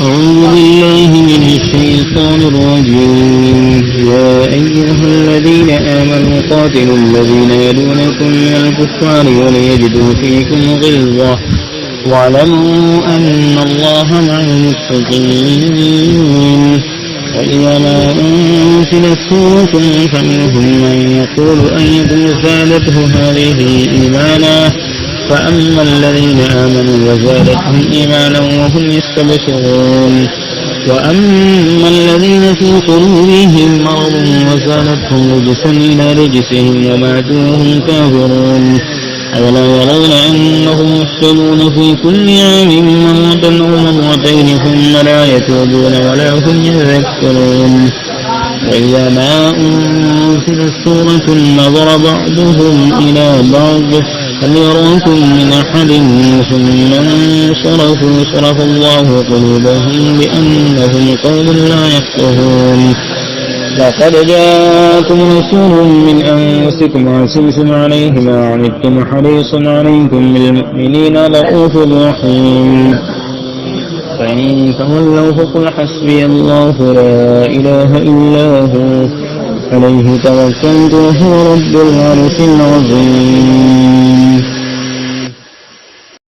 أعوذ بالله من الشيطان الرجيم. يا أيها الذين آمنوا قاتلوا الذين يلونكم من الكفار وليجدوا فيكم غلظة واعلموا أن الله مع المتقين. وإذا ما أنزلت سورة فمنهم من يقول أيكم زادته هذه إيمانا فأما الذين آمنوا وزادتهم إيمانا وهم يستبشرون وأما الذين في قلوبهم مرض وزادتهم رجسا إلى رجسهم وماتوا وهم كافرون أولا يرون أنهم يفتنون في كل عام مرة أو مرتين ثم لا يتوبون ولا هم يذكرون. وإذا ما أنزلت سورة نظر بعضهم إلى بعض هل يراكم من أحد ثم انصرفوا صرف الله قلوبهم بأنهم قوم لا يفقهون. لقد جاءكم رسول من أنفسكم عزيز عليه ما عنتم حريص عليكم بالمؤمنين رءوف رحيم. فإن تولوا فقل حسبي الله لا إله إلا هو عليه توكلت وهو رب العرش العظيم.